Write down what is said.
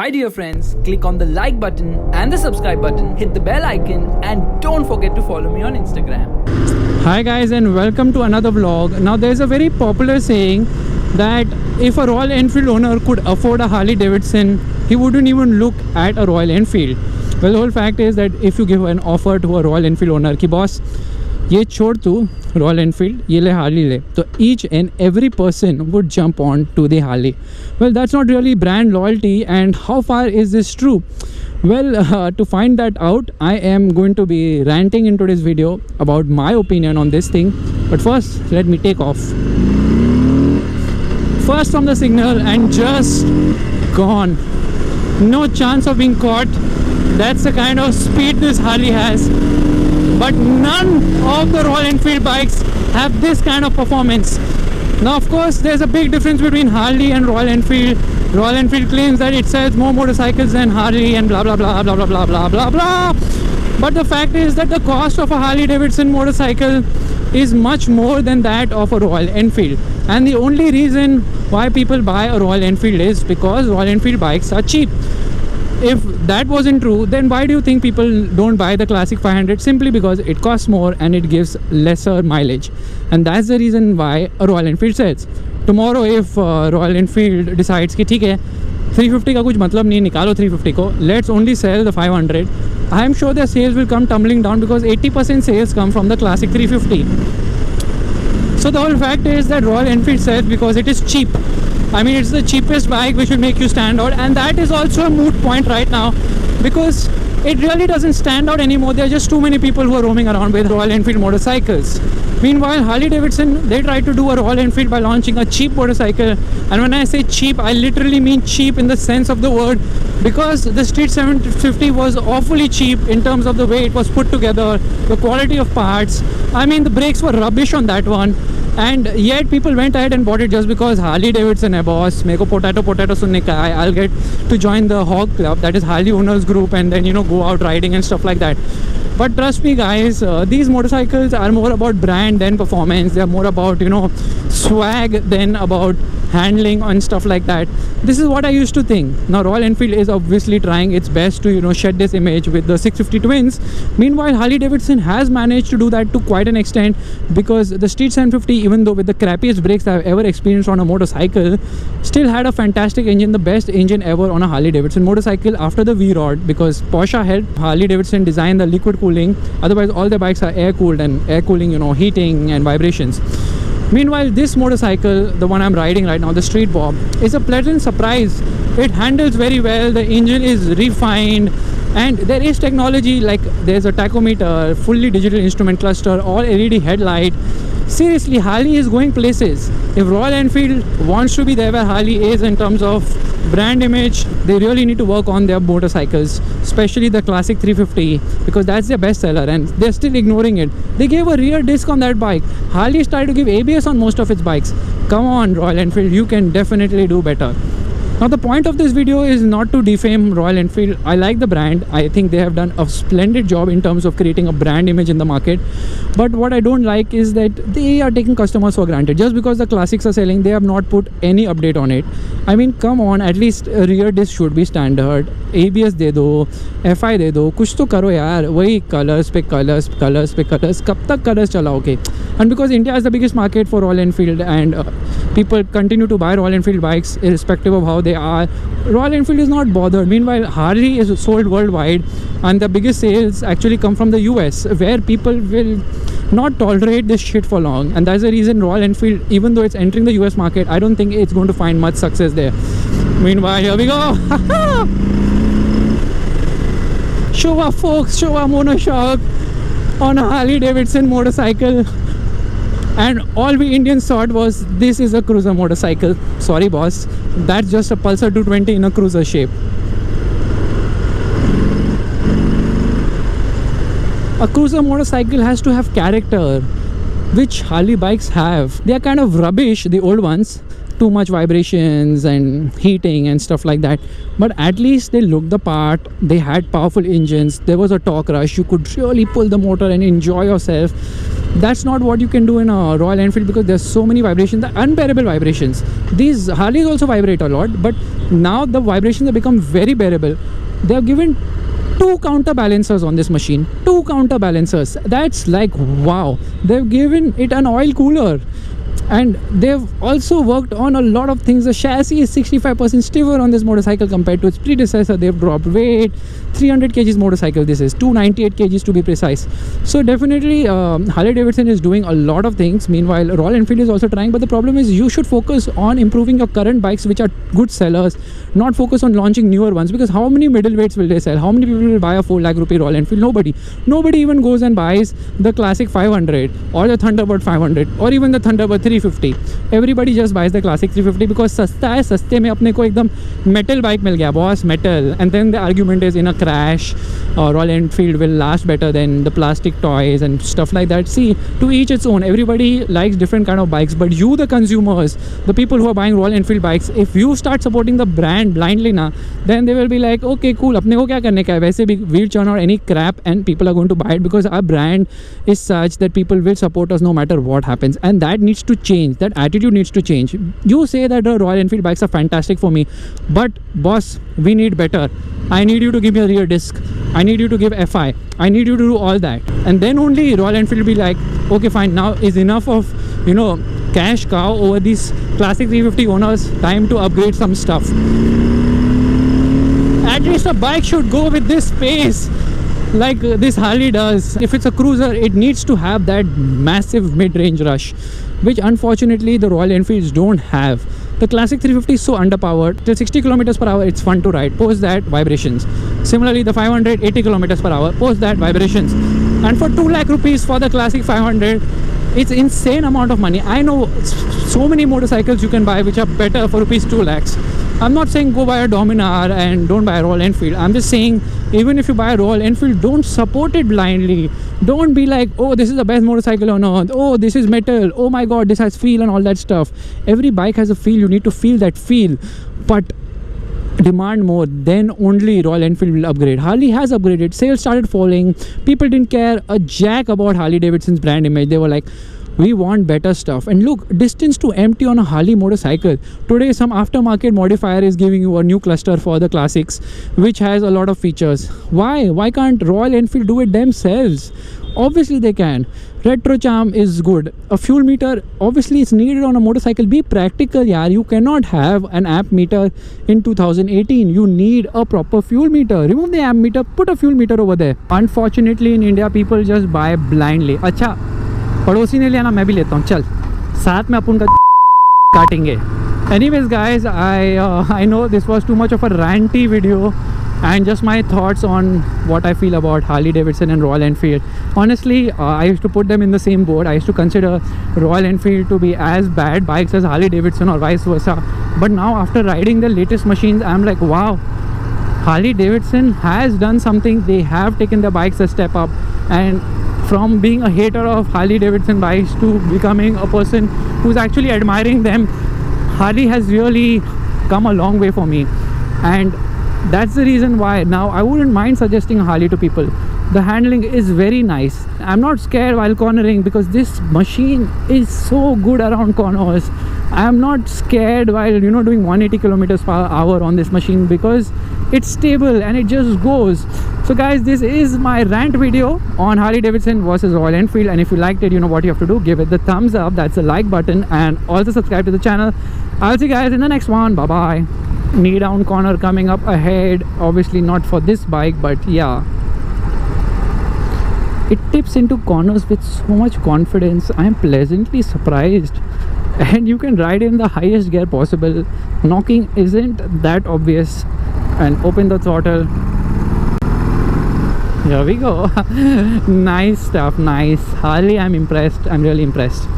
Hi dear friends, click on the like button and the subscribe button, hit the bell icon and don't forget to follow me on Instagram. Hi guys and welcome to another vlog. Now there's a very popular saying that if a Royal Enfield owner could afford a Harley Davidson, he wouldn't even look at a Royal Enfield. Well, the whole fact is that if you give an offer to a Royal Enfield owner ki boss ये छोड़ तू royal Enfield ये ले Harley ले, तो each and every person would jump on to the Harley. Well, that's not really brand loyalty. And how far is this true? Well, to find that out, I am going to be ranting in today's video about my opinion on this thing. But first, let me take off. First from the signal and just gone. No chance of being caught. That's the kind of speed this Harley has. But none of the Royal Enfield bikes have this kind of performance. Now, of course, there's a big difference between Harley and Royal Enfield. Royal Enfield claims that it sells more motorcycles than Harley and blah blah blah blah blah blah blah blah blah. But the fact is that the cost of a Harley Davidson motorcycle is much more than that of a Royal Enfield. And the only reason why people buy a Royal Enfield is because Royal Enfield bikes are cheap. If that wasn't true, then why do you think people don't buy the Classic 500? Simply because it costs more and it gives lesser mileage. And that's the reason why a Royal Enfield sells. Tomorrow if Royal Enfield decides कि ठीक है 350 का कुछ मतलब नहीं, निकालो 350 को, let's only sell the 500, I am sure their sales will come tumbling down because 80% sales come from the Classic 350. So the whole fact is that Royal Enfield sells because it is cheap. I mean, it's the cheapest bike which will make you stand out, and that is also a moot point right now because it really doesn't stand out anymore. There are just too many people who are roaming around with Royal Enfield motorcycles. Meanwhile, Harley Davidson, they tried to do a Royal Enfield by launching a cheap motorcycle, and when I say cheap, I literally mean cheap in the sense of the word, because the Street 750 was awfully cheap in terms of the way it was put together, the quality of parts. I mean, the brakes were rubbish on that one. And yet people went ahead and bought it just because Harley Davidson hai boss, meko potato sunne ka hai, I'll get to join the Hog Club, that is Harley owners group, and then go out riding and stuff like that. But trust me guys, these motorcycles are more about brand than performance. They are more about swag than about handling and stuff like that. This is what I used to think. Now Royal Enfield is obviously trying its best to shed this image with the 650 Twins. Meanwhile, Harley Davidson has managed to do that to quite an extent, because the Street 750, even though with the crappiest brakes I've ever experienced on a motorcycle, still had a fantastic engine, the best engine ever on a Harley Davidson motorcycle after the V-Rod, because Porsche helped Harley Davidson design the liquid cooling. Otherwise all the bikes are air cooled, and air cooling heating and vibrations. Meanwhile, this motorcycle, the one I'm riding right now, the Street Bob, is a pleasant surprise. It handles very well, the engine is refined, and there is technology, like there's a tachometer, fully digital instrument cluster, all LED headlight. Seriously, Harley is going places. If Royal Enfield wants to be there where Harley is in terms of brand image, they really need to work on their motorcycles, especially the Classic 350, because that's their best seller and they're still ignoring it. They gave a rear disc on that bike. Harley started to give ABS on most of its bikes. Come on Royal Enfield, you can definitely do better. Now the point of this video is not to defame Royal Enfield. I like the brand. I think they have done a splendid job in terms of creating a brand image in the market. But what I don't like is that they are taking customers for granted. Just because the classics are selling, they have not put any update on it. I mean, come on, at least a rear disc should be standard. ABS de do, FI de do, kuch to karo yaar. Wahi colors pe colors, colors pe colors. Kab tak colors chalaoge? And because India is the biggest market for Royal Enfield, and people continue to buy Royal Enfield bikes irrespective of how they are, Royal Enfield is not bothered. Meanwhile, Harley is sold worldwide, and the biggest sales actually come from the US, where people will not tolerate this shit for long. And that's the reason Royal Enfield, even though it's entering the US market, I don't think it's going to find much success there. Meanwhile, here we go. Showa folks, Showa Monoshock on a Harley Davidson motorcycle. And all we Indians thought was, this is a cruiser motorcycle. Sorry boss, that's just a Pulsar 220 in a cruiser shape. A cruiser motorcycle has to have character, which Harley bikes have. They are kind of rubbish, the old ones. Too much vibrations and heating and stuff like that. But at least they looked the part. They had powerful engines. There was a torque rush. You could really pull the motor and enjoy yourself. That's not what you can do in a Royal Enfield because there's so many vibrations, the unbearable vibrations. These Harleys also vibrate a lot, but now the vibrations have become very bearable. They have given 2 counterbalancers on this machine. 2 counterbalancers. That's like wow. They've given it an oil cooler. And they've also worked on a lot of things. The chassis is 65% stiffer on this motorcycle compared to its predecessor. They've dropped weight. 300 kgs motorcycle this is, 298 kgs to be precise. So definitely Harley Davidson is doing a lot of things. Meanwhile, Royal Enfield is also trying, but the problem is you should focus on improving your current bikes which are good sellers, not focus on launching newer ones, because how many middleweights will they sell? How many people will buy a 4 lakh rupee Royal Enfield? Nobody even goes and buys the classic 500 or the Thunderbird 500 or even the Thunderbird 350. Everybody just buys the classic 350 because सस्ता है, सस्ते में अपने को एकदम metal bike मिल गया, boss, metal. And then the argument is in a crash Royal Enfield will last better than the plastic toys and stuff like that. See, to each its own. Everybody likes different kind of bikes, but you, the consumers, the people who are buying Royal Enfield bikes, if you start supporting the brand blindly na, then they will be like, okay, cool, अपने को क्या करने का है, वैसे भी wheel churn or any crap, and people are going to buy it because our brand is such that people will support us no matter what happens. And that needs to change. That attitude needs to change. You say that the Royal Enfield bikes are fantastic for me, but boss, we need better. I need you to give me a rear disc. I need you to give FI. I need you to do all that. And then only Royal Enfield will be like, okay, fine, now is enough of, you know, cash cow over these classic 350 owners. Time to upgrade some stuff. At least a bike should go with this pace like this Harley does. If it's a cruiser, it needs to have that massive mid-range rush, which unfortunately the Royal Enfields don't have. The classic 350 is so underpowered. Till 60 kilometers per hour, it's fun to ride. Post that, vibrations. Similarly, the 500, 80 kilometers per hour. Post that, vibrations. And for 2 lakh rupees for the classic 500, it's insane amount of money. I know so many motorcycles you can buy which are better for rupees 2 lakhs. I'm not saying go buy a Dominar and don't buy a Royal Enfield. I'm just saying, even if you buy a Royal Enfield, don't support it blindly. Don't be like, oh, this is the best motorcycle on earth. Oh, this is metal. Oh my god, this has feel and all that stuff. Every bike has a feel. You need to feel that feel. But demand more, then only Royal Enfield will upgrade. Harley has upgraded. Sales started falling. People didn't care a jack about Harley Davidson's brand image. They were like, we want better stuff. And look, distance to empty on a Harley motorcycle. Today, some aftermarket modifier is giving you a new cluster for the classics, which has a lot of features. Why can't Royal Enfield do it themselves? Obviously they can. Retro charm is good. A fuel meter, obviously it's needed on a motorcycle. Be practical, yaar. You cannot have an amp meter in 2018. You need a proper fuel meter. Remove the amp meter, put a fuel meter over there. Unfortunately in India, people just buy blindly. अच्छा, पड़ोसी ने लिया ना, मैं भी लेता हूँ, चल साथ में अपन का काटेंगे. Anyways guys, I know this was too much of a ranty video and just my thoughts on what I feel about Harley Davidson and Royal Enfield. Honestly, I used to put them in the same boat. I used to consider Royal Enfield to be as bad bikes as Harley Davidson or vice versa. But now after riding the latest machines, I'm like, wow, Harley Davidson has done something. They have taken the bikes a step up, and from being a hater of Harley Davidson bikes to becoming a person who's actually admiring them, Harley has really come a long way for me. And that's the reason why now I wouldn't mind suggesting Harley to people. The handling is very nice. I'm not scared while cornering because this machine is so good around corners. I'm not scared while, you know, doing 180 kilometers per hour on this machine because it's stable and it just goes. So guys, this is my rant video on Harley Davidson versus Royal Enfield, and if you liked it, you know what you have to do. Give it the thumbs up, that's the like button, and also subscribe to the channel. I'll see you guys in the next one. Bye bye. Knee down corner coming up ahead. Obviously not for this bike, but yeah, it tips into corners with so much confidence. I am pleasantly surprised. And you can ride in the highest gear possible. Knocking isn't that obvious. And open the throttle. Here we go. Nice stuff, nice. Harley, I'm impressed. I'm really impressed.